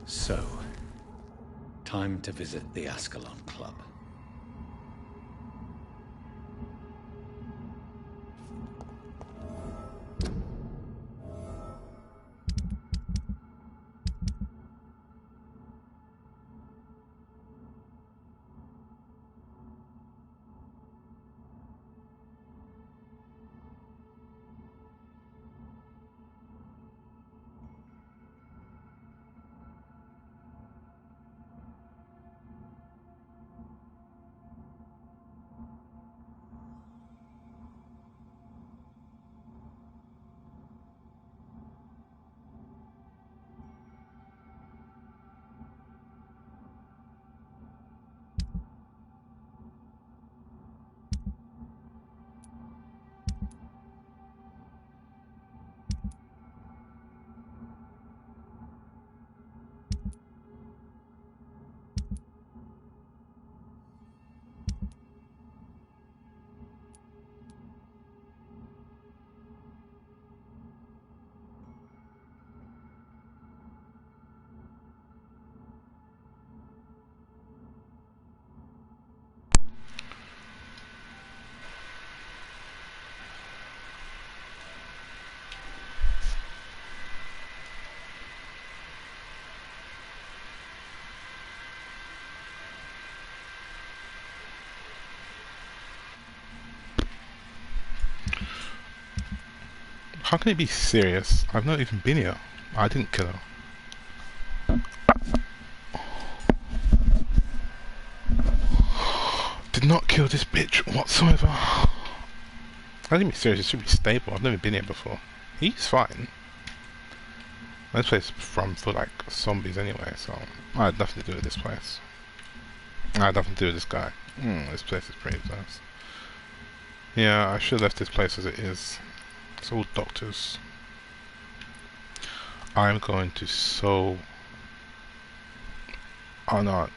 So, time to visit the Ascalon Club. How can it be serious? I've not even been here. I didn't kill her. Did not kill this bitch whatsoever. I didn't be serious, it should be stable. I've never been here before. He's fine. This place is run for like zombies anyway, so I had nothing to do with this place. I had nothing to do with this guy. This place is pretty nice. Yeah, I should have left this place as it is. It's all doctors. I'm going to oh no,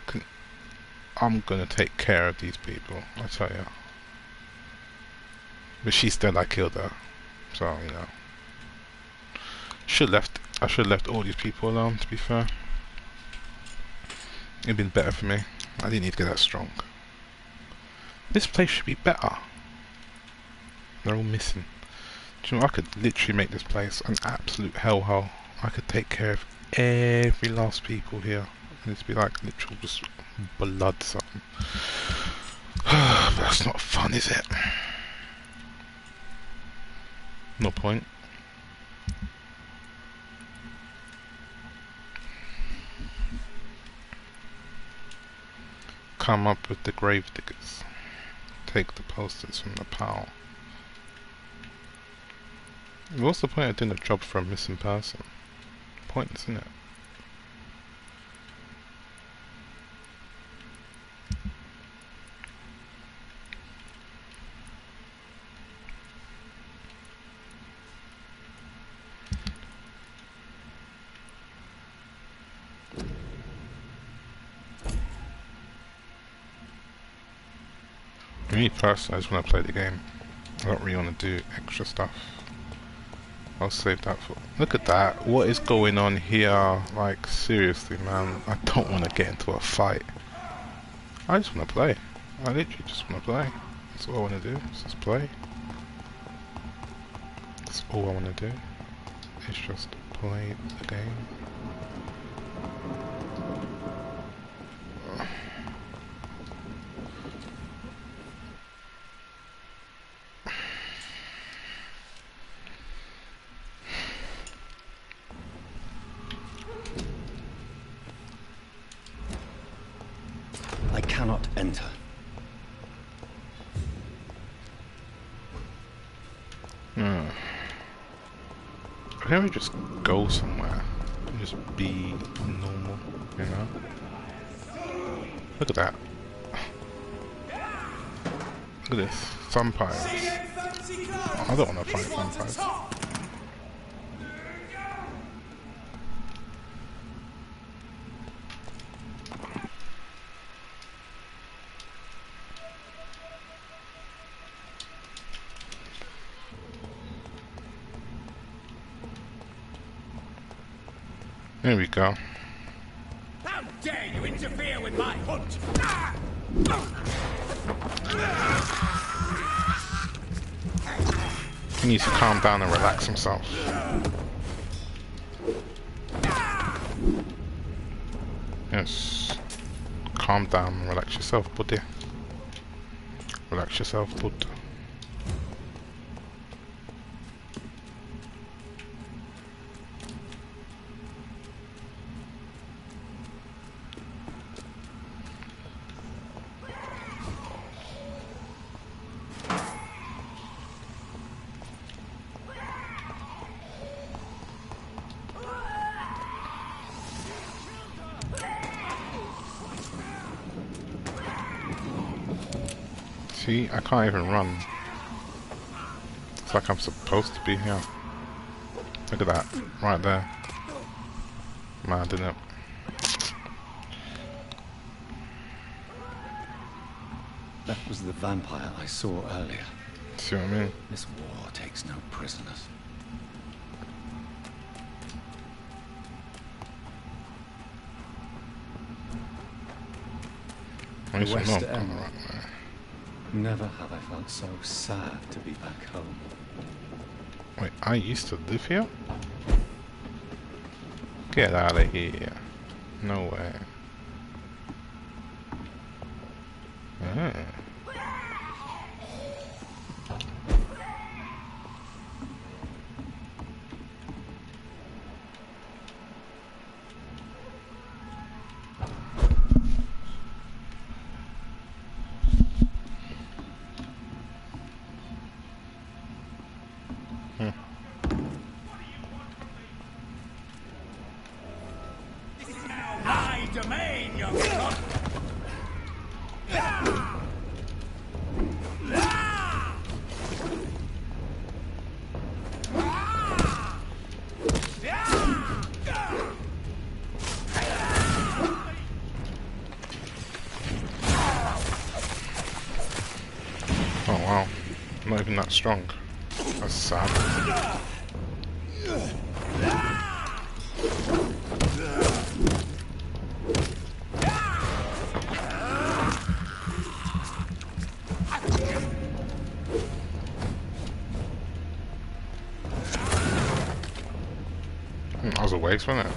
I'm gonna take care of these people, I tell you. But she's dead, I killed her. So, you know. I should have left all these people alone, to be fair. It'd been better for me. I didn't need to get that strong. This place should be better. They're all missing. Do you know, I could literally make this place an absolute hellhole. I could take care of every last people here. And it'd be like literal just blood something. But that's not fun, is it? No point. Come up with the grave diggers. Take the posters from the pile. What's the point of doing a job for a missing person? Pointless, isn't it? Me personally, I just want to play the game. I don't really want to do extra stuff. I'll save that for... Look at that. What is going on here? Like, seriously, man. I don't want to get into a fight. I just want to play. I literally just want to play. That's all I want to do. Is just play. That's all I want to do. Is just play the game. Enter. Can we just go somewhere and just be normal, you know? Look at that. Look at this. Vampires. I don't want to fight vampires. There we go. you interfere with my hunt? He needs to calm down and relax himself. Yes. Calm down and relax yourself, buddy. Relax yourself, bud. See, I can't even run. It's like I'm supposed to be here. Look at that, right there. Man, didn't it? That was the vampire I saw earlier. See what I mean? This war takes no prisoners. Where's The your West mum? End. Oh, right there. Never have I felt so sad to be back home. Wait, I used to live here? Get out of here. No way. Ah. My domain, young son! Oh wow. Not even that strong. That's sad. That was a waste, wasn't it?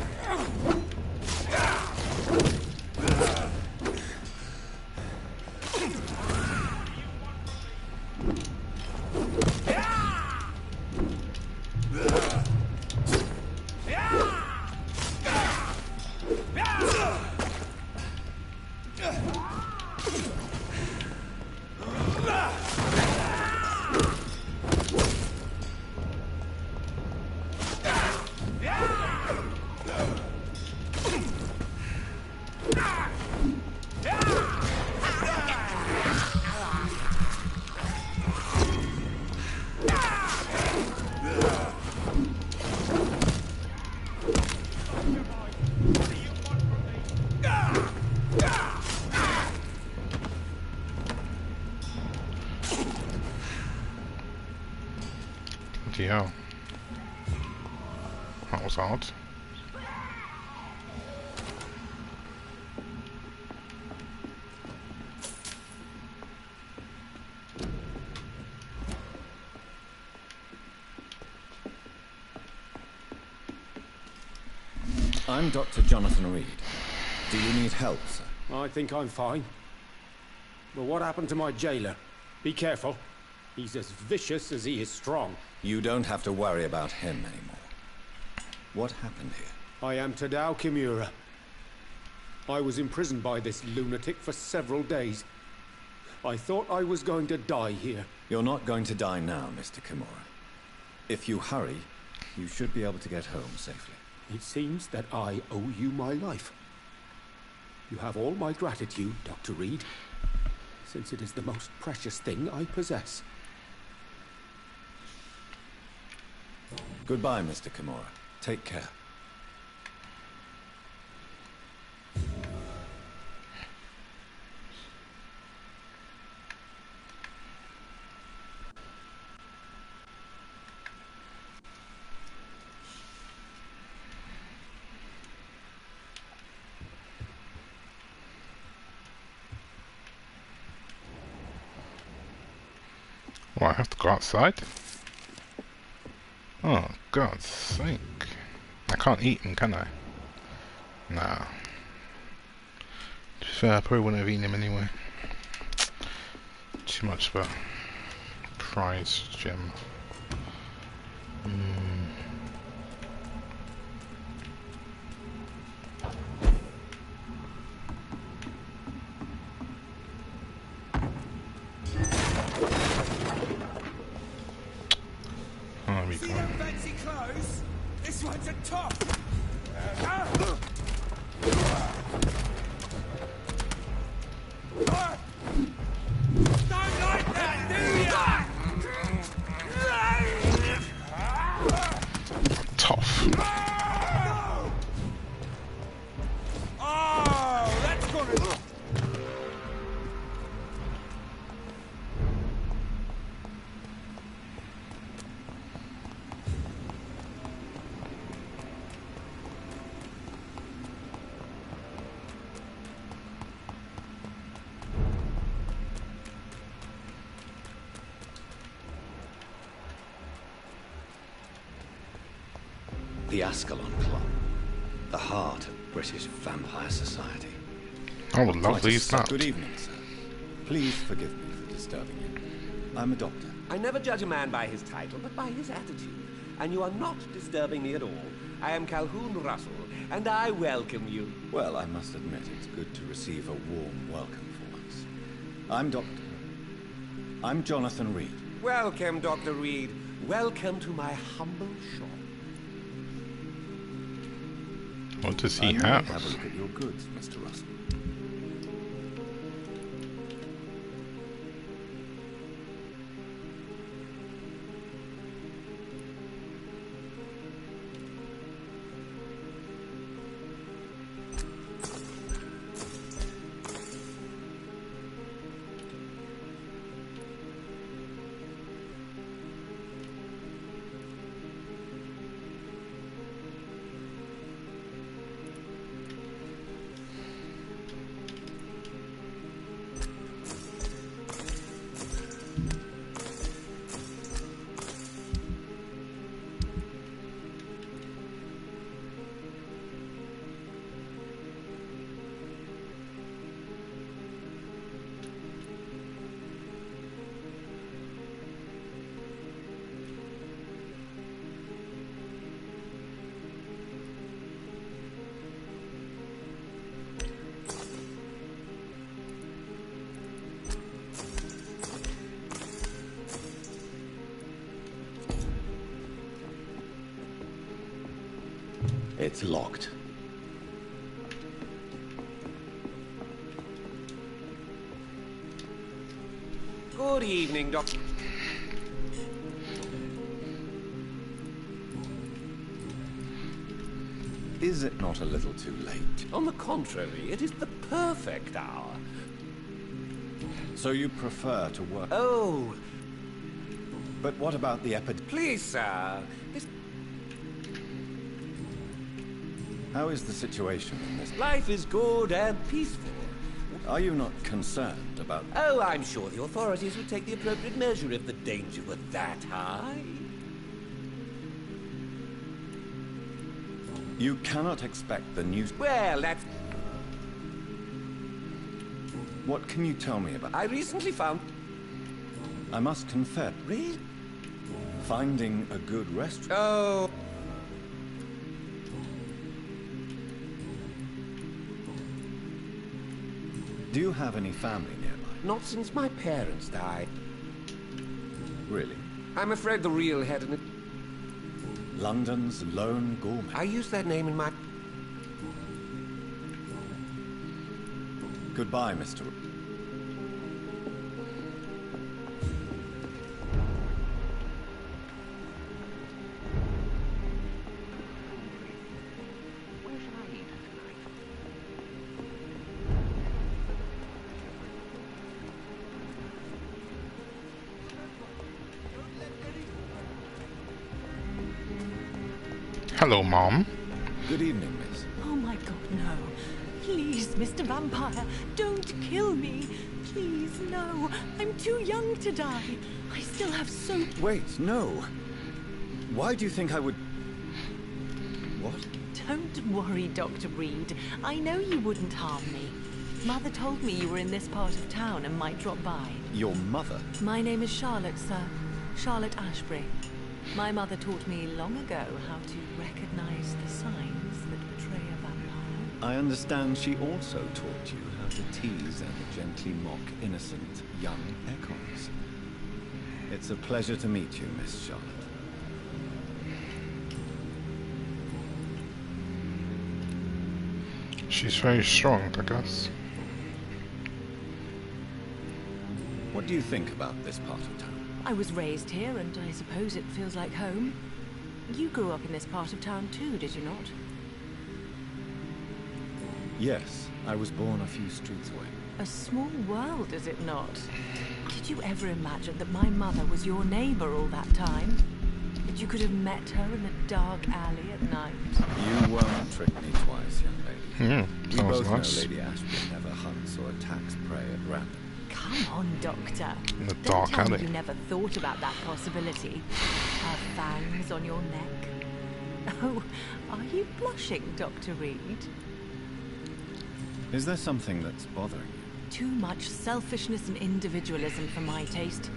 Bloody hell. That was odd. I'm Dr. Jonathan Reed. Do you need help, sir? I think I'm fine. But what happened to my jailer? Be careful. He's as vicious as he is strong. You don't have to worry about him anymore. What happened here? I am Tadao Kimura. I was imprisoned by this lunatic for several days. I thought I was going to die here. You're not going to die now, Mr. Kimura. If you hurry, you should be able to get home safely. It seems that I owe you my life. You have all my gratitude, Dr. Reed, since it is the most precious thing I possess. Goodbye, Mr. Kimura. Take care. Oh, I have to go outside? Oh, God's sake. I can't eat them, can I? Nah. To be fair, I probably wouldn't have eaten him anyway. Too much of a prize gem. Oh, there we See go. them fancy clothes? This one's a top. Don't like that, do ya? Tough. Oh, that's gonna... The Ascalon Club. The heart of British vampire society. I would love Quite to a use sight. that. Good evening, sir. Please forgive me for disturbing you. I'm a doctor. I never judge a man by his title, but by his attitude. And you are not disturbing me at all. I am Calhoun Russell, and I welcome you. Well, I must admit it's good to receive a warm welcome for once. I'm Jonathan Reed. Welcome, Dr. Reed. Welcome to my humble shop. What does he I may have? have a look at your goods, Mr. Russell. It's locked. Good evening, Doctor. Is it not a little too late? On the contrary, it is the perfect hour. So you prefer to work... Oh, But what about the please, sir. This How is the situation in this... life is good and peaceful. Are you not concerned about... Oh, I'm sure the authorities would take the appropriate measure if the danger were that high. You cannot expect the news... Well, that's... What can you tell me about... I recently found... I must confess, Really? finding a good restaurant... Oh... Do you have any family nearby? Not since my parents died. Really? I'm afraid the real head in it... London's lone gourmet. I use that name in my... Goodbye, Mr. Where shall I eat tonight? Hello, Mom. Good evening, miss. Oh my God, no. Please, Mr. Vampire, don't kill me. Please, no. I'm too young to die. I still have so... Wait, no. Why do you think I would... What? Don't worry, Dr. Reed. I know you wouldn't harm me. Mother told me you were in this part of town and might drop by. Your mother? My name is Charlotte, sir. Charlotte Ashbury. My mother taught me long ago how to recognize the signs that betray a vampire. I understand she also taught you how to tease and gently mock innocent young echoes. It's a pleasure to meet you, Miss Charlotte. She's very strong, I guess. What do you think about this part of town? I was raised here, and I suppose it feels like home. You grew up in this part of town too, did you not? Yes, I was born a few streets away. A small world, is it not? Did you ever imagine that my mother was your neighbor all that time? That you could have met her in a dark alley at night? You won't trick me twice, young lady. We sounds both nice. know Lady Ashbury never hunts or attacks prey at random. Come on, Doctor. In the Don't dark tell me alley. you never thought about that possibility. Her fangs on your neck. Oh, are you blushing, Dr. Reed? Is there something that's bothering you? Too much selfishness and individualism for my taste.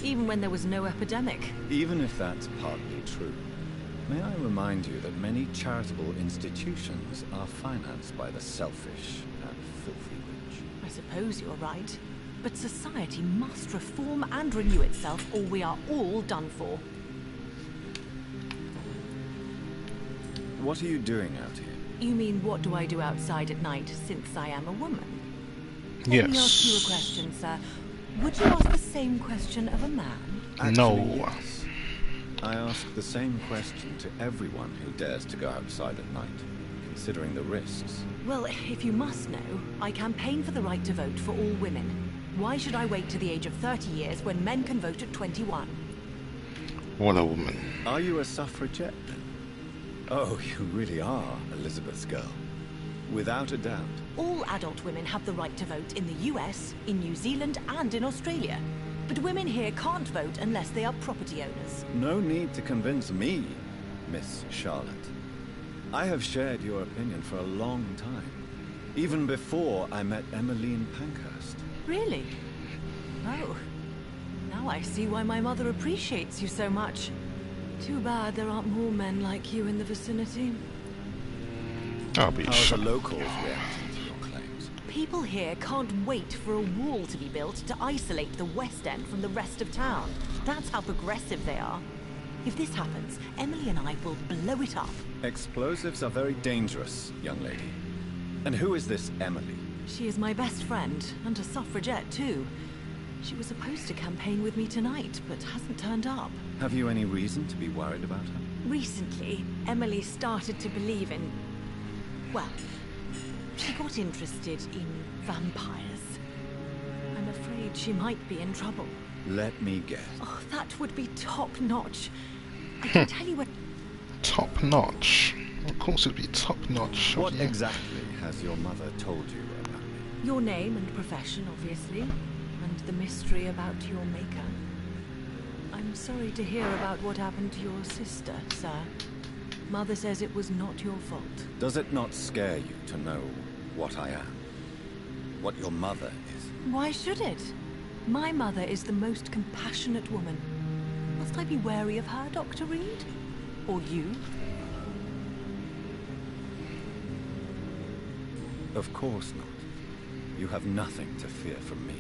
Even when there was no epidemic. Even if that's partly true, may I remind you that many charitable institutions are financed by the selfish and filthy rich. I suppose you're right. But society must reform and renew itself, or we are all done for. What are you doing out here? You mean, what do I do outside at night, since I am a woman? Let me ask you a Yes. question, sir. Would you ask the same question of a man? No. Yes. I ask the same question to everyone who dares to go outside at night, considering the risks. Well, if you must know, I campaign for the right to vote for all women. Why should I wait to the age of 30 years when men can vote at 21? What a woman. Are you a suffragette then? Oh, you really are Elizabeth's girl. Without a doubt. All adult women have the right to vote in the US, in New Zealand, and in Australia. But women here can't vote unless they are property owners. No need to convince me, Miss Charlotte. I have shared your opinion for a long time. Even before I met Emmeline Pankhurst. Really? Oh. Now I see why my mother appreciates you so much. Too bad there aren't more men like you in the vicinity. I'll be How are the shocked. locals reacting to your claims? People here can't wait for a wall to be built to isolate the West End from the rest of town. That's how progressive they are. If this happens, Emily and I will blow it up. Explosives are very dangerous, young lady. And who is this Emily? She is my best friend, and a suffragette too. She was supposed to campaign with me tonight, but hasn't turned up. Have you any reason to be worried about her? Recently, Emily started to believe in... well, she got interested in vampires. I'm afraid she might be in trouble. Let me guess. Oh, that would be top-notch. I can tell you what... Top notch. Of course it'd be top notch. What exactly has your mother told you about me? Your name and profession, obviously, and the mystery about your maker. I'm sorry to hear about what happened to your sister, sir. Mother says it was not your fault. Does it not scare you to know what I am? What your mother is? Why should it? My mother is the most compassionate woman. Must I be wary of her, Dr. Reed? Or you? Of course not. You have nothing to fear from me,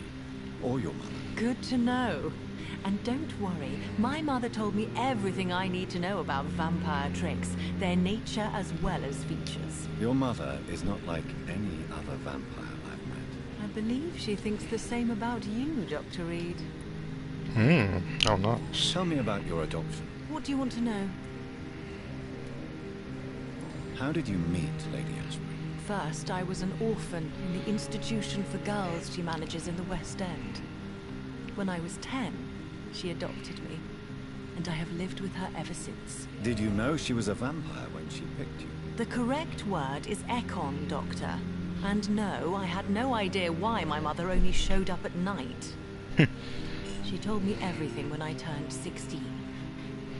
or your mother. Good to know. And don't worry, my mother told me everything I need to know about vampire tricks, their nature as well as features. Your mother is not like any other vampire I've met. I believe she thinks the same about you, Dr. Reed. Oh, nice. Tell me about your adoption. What do you want to know? How did you meet Lady Ashbury? First, I was an orphan in the institution for girls she manages in the West End. When I was 10, she adopted me, and I have lived with her ever since. Did you know she was a vampire when she picked you? The correct word is Ekon, Doctor. And no, I had no idea why my mother only showed up at night. She told me everything when I turned 16,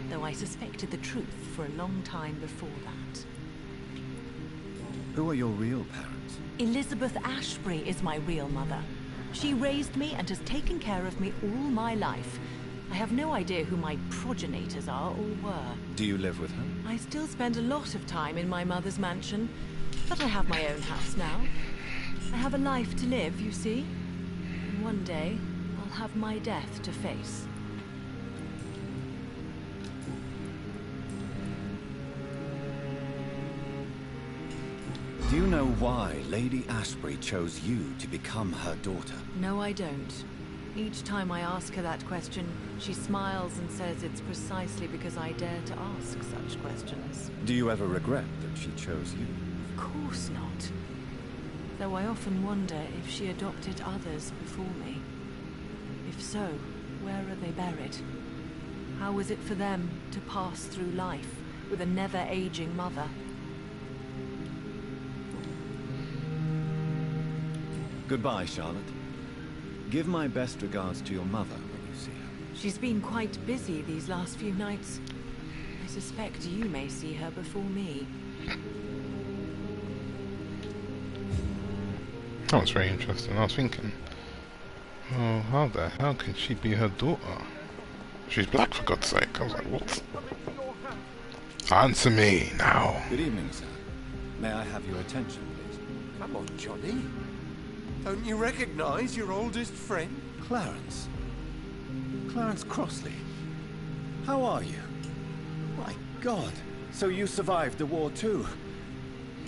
though I suspected the truth for a long time before that. Who are your real parents? Elizabeth Ashbury is my real mother. She raised me and has taken care of me all my life. I have no idea who my progenitors are or were. Do you live with her? I still spend a lot of time in my mother's mansion, but I have my own house now. I have a life to live, you see. And one day, I'll have my death to face. Do you know why Lady Ashbury chose you to become her daughter? No, I don't. Each time I ask her that question, she smiles and says it's precisely because I dare to ask such questions. Do you ever regret that she chose you? Of course not. Though I often wonder if she adopted others before me. If so, where are they buried? How was it for them to pass through life with a never-aging mother? Goodbye, Charlotte. Give my best regards to your mother when you see her. She's been quite busy these last few nights. I suspect you may see her before me. That was very interesting. I was thinking, oh, how the hell can she be her daughter? She's black, for God's sake. I was like, what? Answer me now. Good evening, sir. May I have your attention, please? Come on, Johnny. Don't you recognize your oldest friend? Clarence. Clarence Crossley. How are you? My God. So you survived the war too.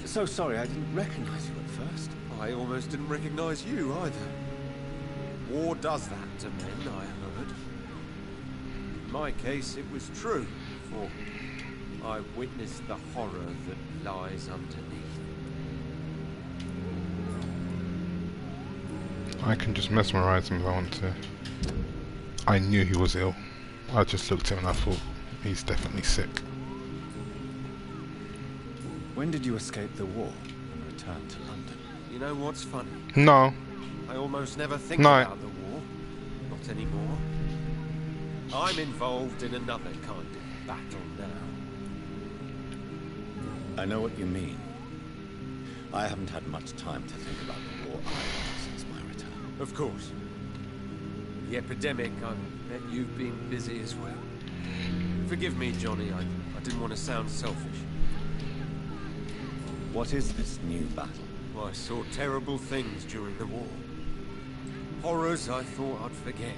So sorry I didn't recognize you at first. I almost didn't recognize you either. War does that to men, I heard. In my case, it was true, for I witnessed the horror that lies underneath. I can just mesmerize him if I want to. I knew he was ill. I just looked at him and I thought, he's definitely sick. When did you escape the war and return to London? You know what's funny? No. I almost never think No. about the war. Not anymore. I'm involved in another kind of battle now. I know what you mean. I haven't had much time to think about the war either since my return. Of course. The epidemic, I bet you've been busy as well. Forgive me, Johnny, I didn't want to sound selfish. What is this new battle? I saw terrible things during the war. Horrors I thought I'd forget.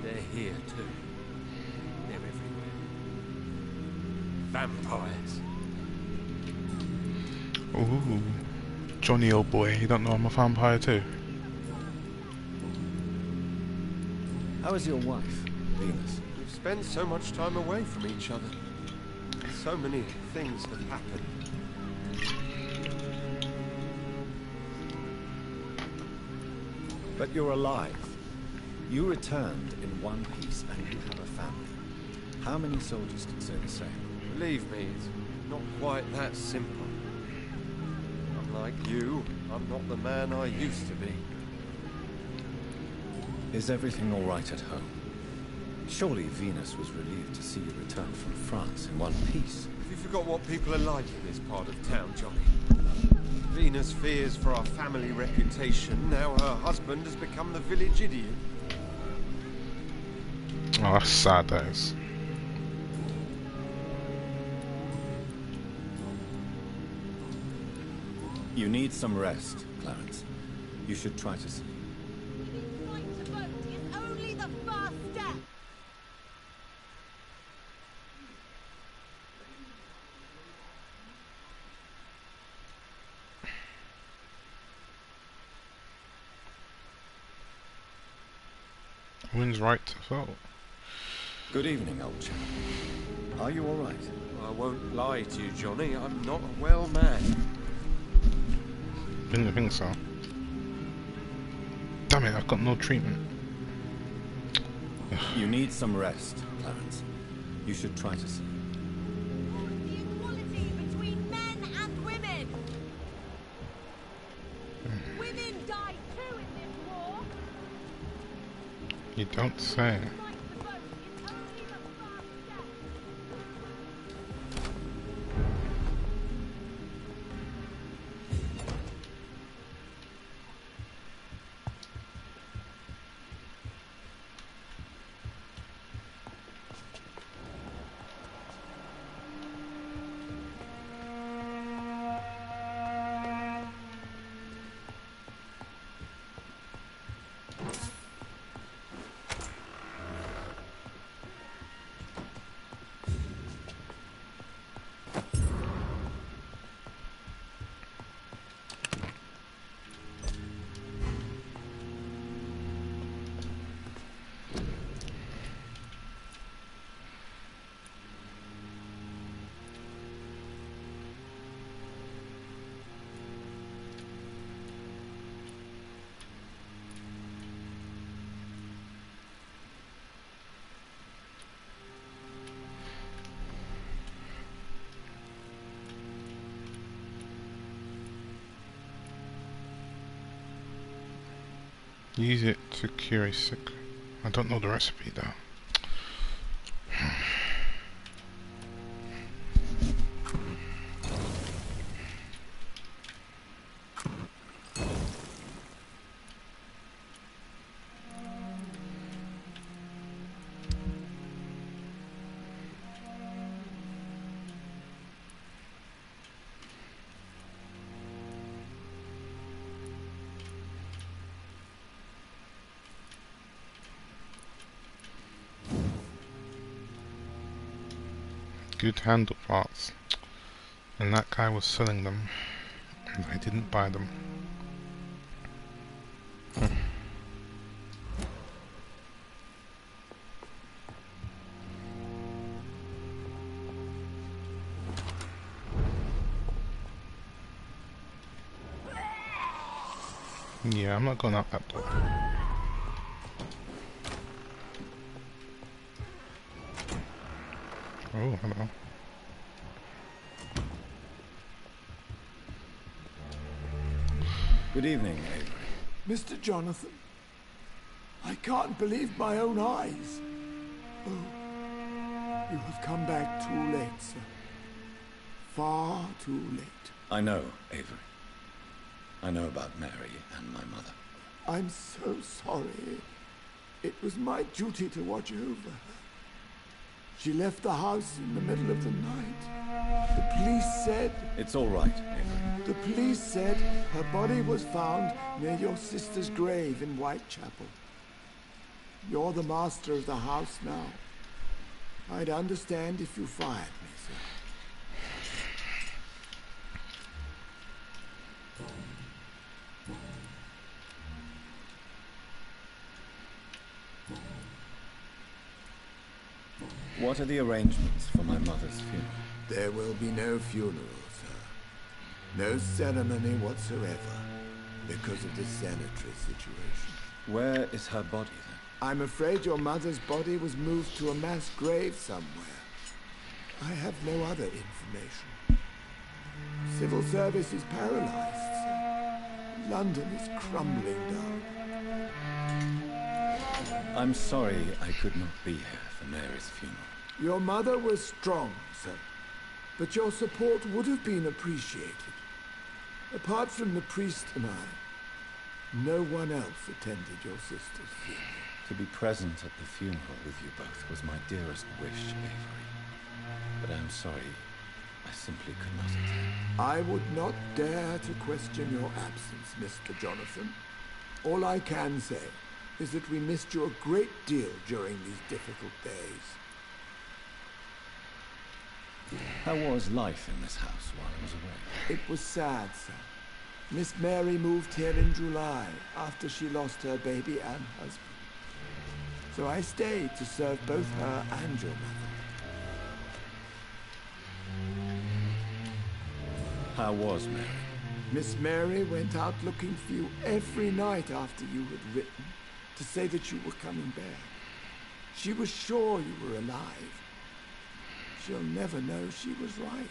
They're here too. They're everywhere. Vampires. Ooh. Johnny, old boy, you don't know I'm a vampire too? How is your wife, Venus? We've spent so much time away from each other. So many things have happened. But you're alive. You returned in one piece and you have a family. How many soldiers can say the same? Believe me, it's not quite that simple. Unlike you, I'm not the man I used to be. Is everything all right at home? Surely Venus was relieved to see you return from France in one piece. Have you forgot what people are like in this part of town, Johnny? Venus fears for our family reputation. Now her husband has become the village idiot. Oh, that's sad, that is. You need some rest, Clarence. You should try to sleep. Right to vote is only the first step. Wins right to vote. Good evening, old chap. Are you all right? I won't lie to you, Johnny. I'm not a well man. Didn't think so. Damn it, I've got no treatment. You need some rest, Clarence. You should try to sleep. The equality between men and women. die too in this war. You don't say. Fight the boat is only the first step. Use it to cure a sick. I don't know the recipe though. Good handle parts, and that guy was selling them, and I didn't buy them. Yeah, I'm not going out that door. Oh, hello. Good evening, Avery. Mr. Jonathan, I can't believe my own eyes. Oh, you have come back too late, sir. Far too late. I know, Avery. I know about Mary and my mother. I'm so sorry. It was my duty to watch over her. She left the house in the middle of the night. The police said... It's all right, Avery. The police said her body was found near your sister's grave in Whitechapel. You're the master of the house now. I'd understand if you fired me, sir. What are the arrangements for my mother's funeral? There will be no funeral, sir. No ceremony whatsoever, because of the sanitary situation. Where is her body, then? I'm afraid your mother's body was moved to a mass grave somewhere. I have no other information. Civil service is paralyzed, sir. London is crumbling down. I'm sorry I could not be here for Mary's funeral. Your mother was strong, sir. But your support would have been appreciated. Apart from the priest and I, no one else attended your sister's funeral. To be present at the funeral with you both was my dearest wish, Avery. But I'm sorry, I simply could not attend. I would not dare to question your absence, Mr. Jonathan. All I can say is that we missed you a great deal during these difficult days. How was life in this house while I was away? It was sad, sir. Miss Mary moved here in July after she lost her baby and husband. So I stayed to serve both her and your mother. How was Mary? Miss Mary went out looking for you every night after you had written to say that you were coming back. She was sure you were alive. She'll never know she was right.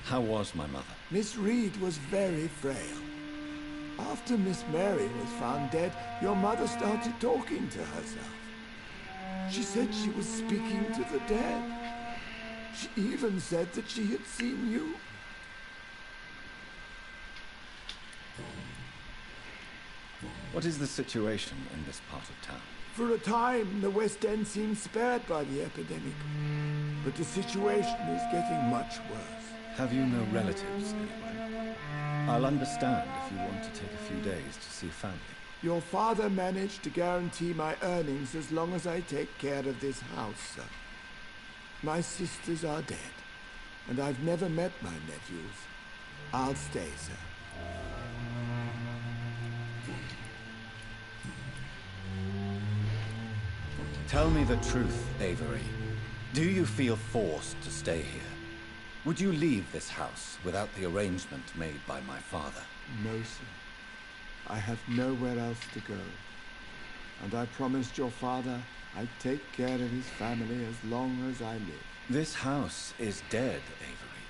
How was my mother? Miss Reed was very frail. After Miss Mary was found dead, your mother started talking to herself. She said she was speaking to the dead. She even said that she had seen you. What is the situation in this part of town? For a time, the West End seemed spared by the epidemic. But the situation is getting much worse. Have you no relatives anywhere? I'll understand if you want to take a few days to see family. Your father managed to guarantee my earnings as long as I take care of this house, sir. My sisters are dead, and I've never met my nephews. I'll stay, sir. Tell me the truth, Avery. Do you feel forced to stay here? Would you leave this house without the arrangement made by my father? No, sir. I have nowhere else to go. And I promised your father I'd take care of his family as long as I live. This house is dead, Avery.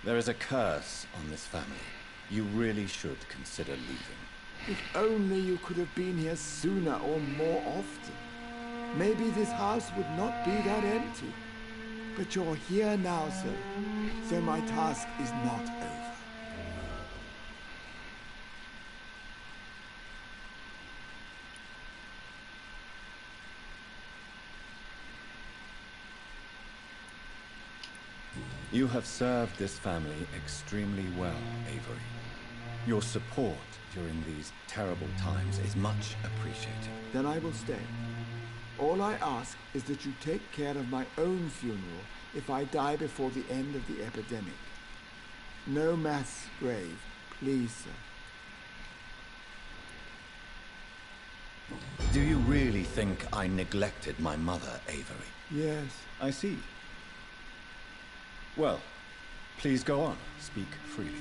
There is a curse on this family. You really should consider leaving. If only you could have been here sooner or more often. Maybe this house would not be that empty. But you're here now, sir, so my task is not over. You have served this family extremely well, Avery. Your support during these terrible times is much appreciated. Then I will stay. All I ask is that you take care of my own funeral if I die before the end of the epidemic. No mass grave, please, sir. Do you really think I neglected my mother, Avery? Yes. I see. Well, please go on. Speak freely.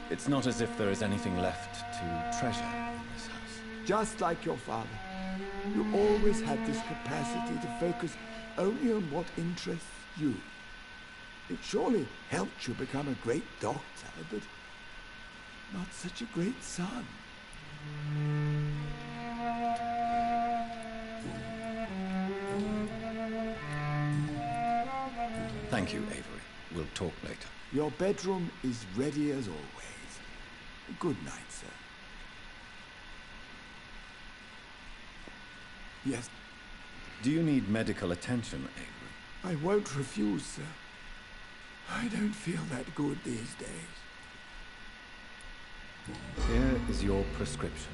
It's not as if there is anything left to treasure in this house. Just like your father. You always had this capacity to focus only on what interests you. It surely helped you become a great doctor, but not such a great son. Thank you, Avery. We'll talk later. Your bedroom is ready as always. Good night, sir. Yes. Do you need medical attention, Avery? I won't refuse, sir. I don't feel that good these days. Here is your prescription.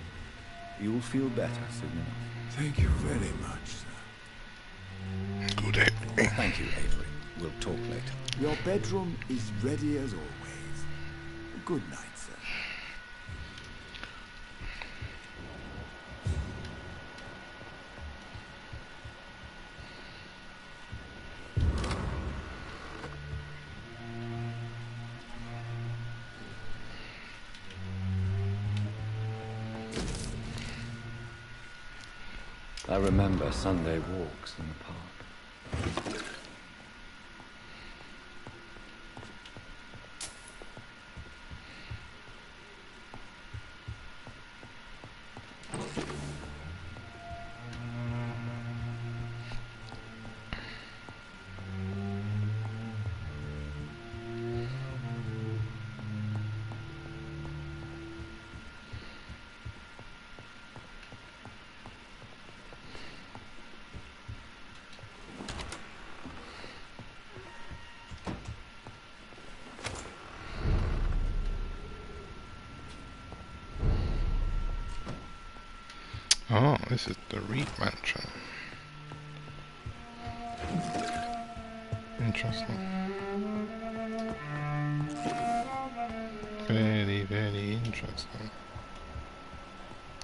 You'll feel better soon enough. Thank you very much, sir. Good day. Thank you, Avery. We'll talk later. Your bedroom is ready as always. Good night, sir. I remember Sunday walks in the park. Oh, this is the Reed Mansion. Interesting. Very, very interesting.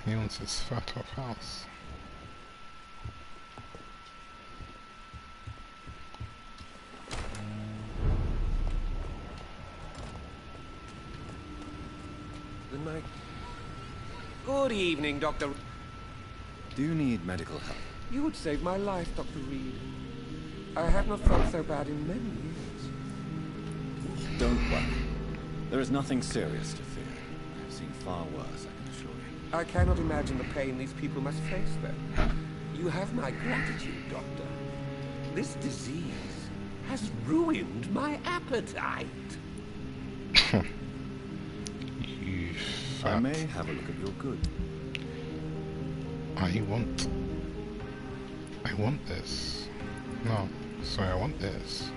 He wants his fat off house. Good night. Good evening, Dr. Do you need medical help? You would save my life, Dr. Reed. I have not felt so bad in many years. Don't worry. There is nothing serious to fear. I've seen far worse, I can assure you. I cannot imagine the pain these people must face, then. You have my gratitude, Doctor. This disease has ruined my appetite. You fat. I may have a look at your good. I want this. No, sorry, I want this.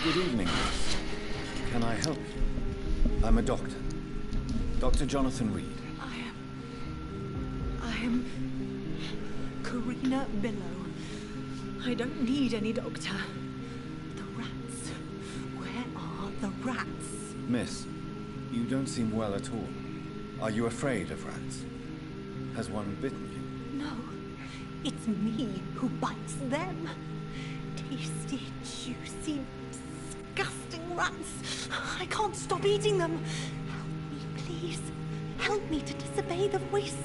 Good evening, miss. Can I help you? I'm a doctor. Dr. Jonathan Reed. I am Karina Billow. I don't need any doctor. The rats. Where are the rats? Miss, you don't seem well at all. Are you afraid of rats? Has one bitten you? No, it's me who bites them. Tasty, juicy, disgusting rats. I can't stop eating them. Help me, please. Help me to disobey the voice.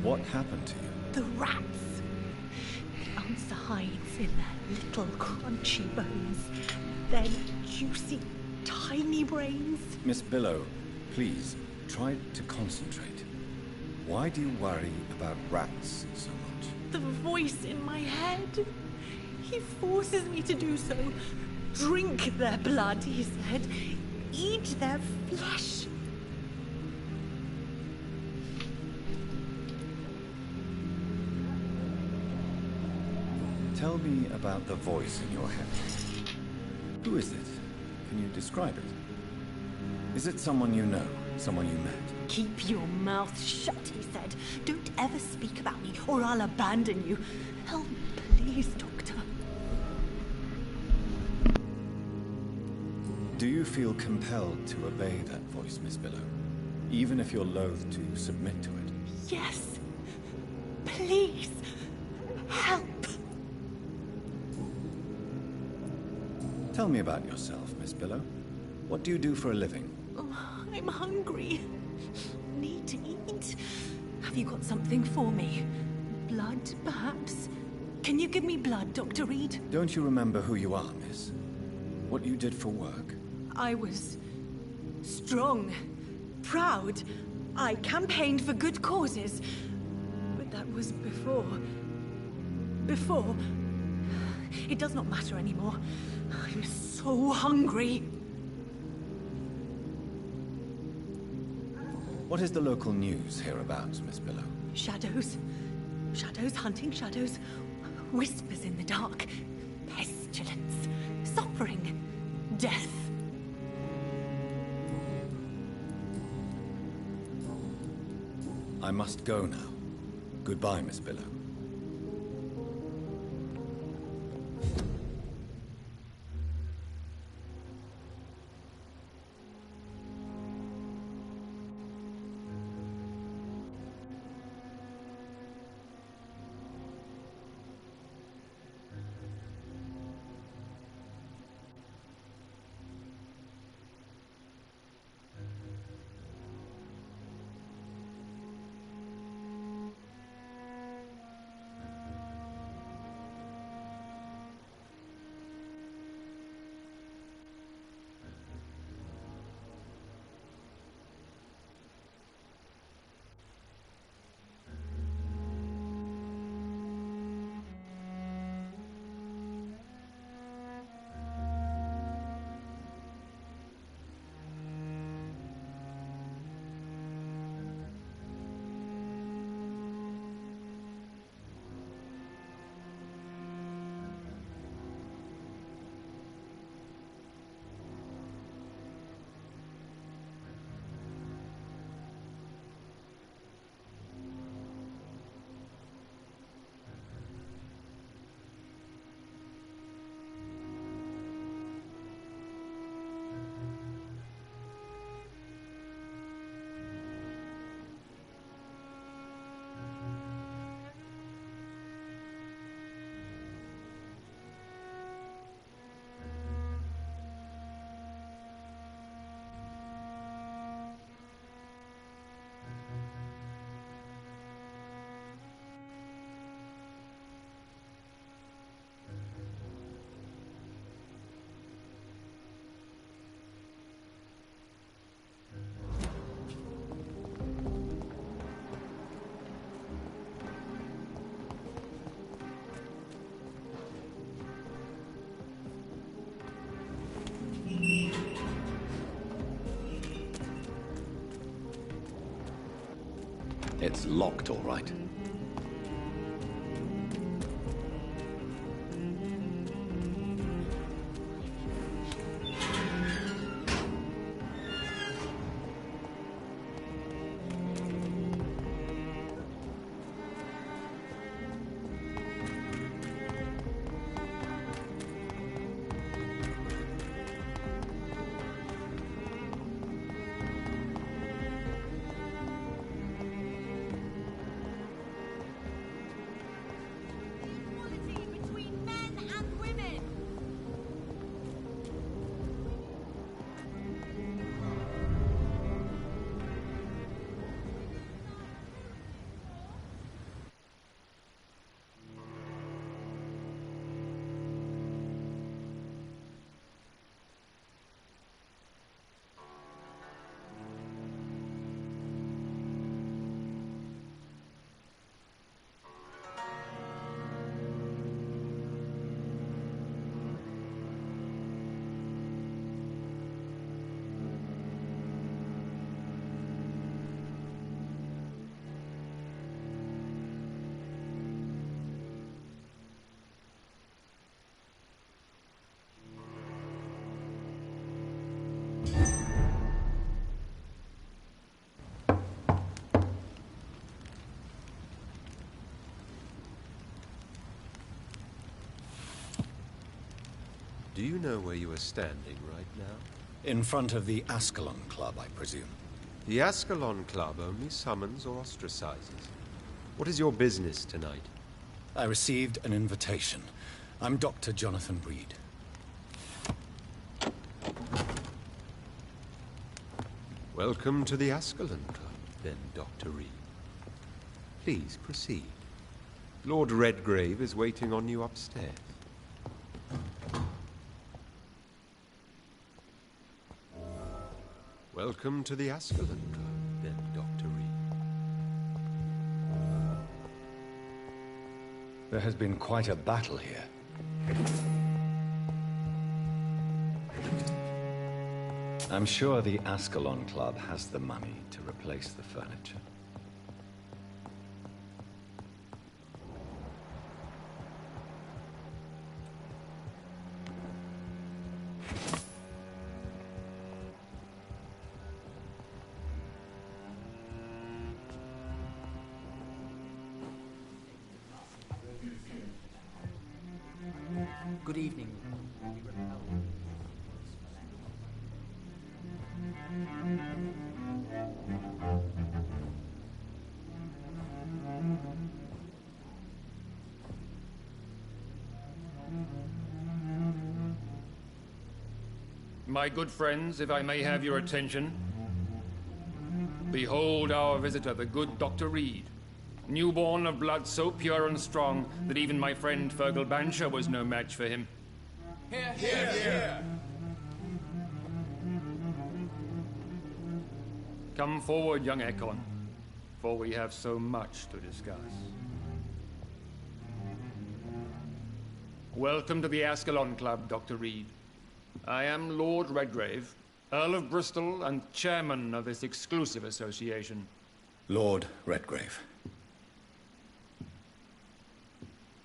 What happened to you? The rats. The answer hides in their little crunchy bones. Their juicy, tiny brains. Miss Billow, please, try to concentrate. Why do you worry about rats so much? The voice in my head. He forces me to do so. Drink their blood, he said. Eat their flesh. Tell me about the voice in your head. Who is it? Can you describe it? Is it someone you know? Someone you met? Keep your mouth shut, he said. Don't ever speak about me, or I'll abandon you. Help, please, Doctor. Do you feel compelled to obey that voice, Miss Billow? Even if you're loath to submit to it? Yes. Please. Help. Tell me about yourself, Miss Billow. What do you do for a living? Oh, I'm hungry. Need to eat. Have you got something for me? Blood, perhaps? Can you give me blood, Dr. Reed? Don't you remember who you are, miss? What you did for work? I was strong, proud. I campaigned for good causes. But that was before. Before. It does not matter anymore. I'm so hungry. What is the local news hereabouts, Miss Billow? Shadows. Shadows hunting shadows. Whispers in the dark. Pestilence. suffering, death. I must go now. Goodbye, Miss Billow. It's locked, all right. Equality between men and women. Do you know where you are standing right now? In front of the Ascalon Club, I presume. The Ascalon Club only summons or ostracizes. What is your business tonight? I received an invitation. I'm Dr. Jonathan Reed. Welcome to the Ascalon Club, then, Dr. Reed. Please proceed. Lord Redgrave is waiting on you upstairs. Welcome to the Ascalon Club, then, Dr. Reed. There has been quite a battle here. I'm sure the Ascalon Club has the money to replace the furniture. Good evening. We repelled. My good friends, if I may have your attention. Behold our visitor, the good Dr. Reed. Newborn of blood so pure and strong that even my friend Fergal Bancher was no match for him. Here, here, here! Come forward, young Ekon, for we have so much to discuss. Welcome to the Ascalon Club, Dr. Reed. I am Lord Redgrave, Earl of Bristol and chairman of this exclusive association. Lord Redgrave.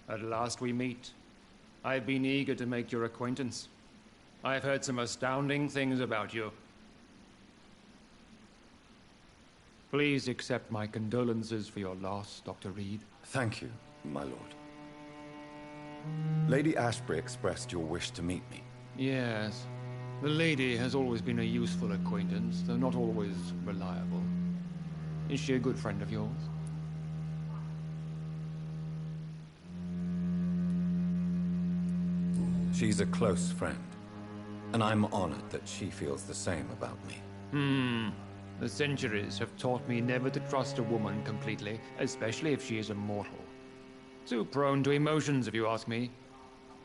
At last we meet. I've been eager to make your acquaintance. I've heard some astounding things about you. Please accept my condolences for your loss, Dr. Reed. Thank you, my lord. Lady Ashbury expressed your wish to meet me. Yes. The lady has always been a useful acquaintance, though not always reliable. Is she a good friend of yours? She's a close friend, and I'm honored that she feels the same about me. The centuries have taught me never to trust a woman completely, especially if she is a mortal. Too prone to emotions, if you ask me.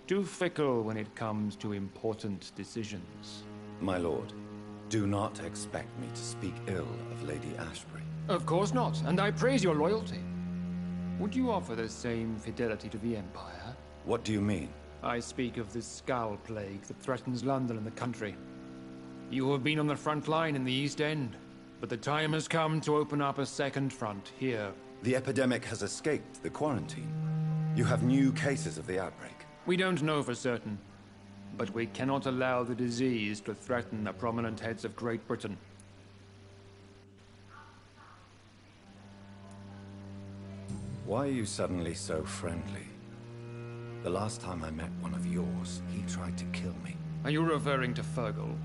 Too fickle when it comes to important decisions. My lord, do not expect me to speak ill of Lady Ashbury. Of course not, and I praise your loyalty. Would you offer the same fidelity to the Empire? What do you mean? I speak of the Scowl Plague that threatens London and the country. You have been on the front line in the East End, but the time has come to open up a second front here. The epidemic has escaped the quarantine. You have new cases of the outbreak. We don't know for certain, but we cannot allow the disease to threaten the prominent heads of Great Britain. Why are you suddenly so friendly? The last time I met one of yours, he tried to kill me. Are you referring to Fergal?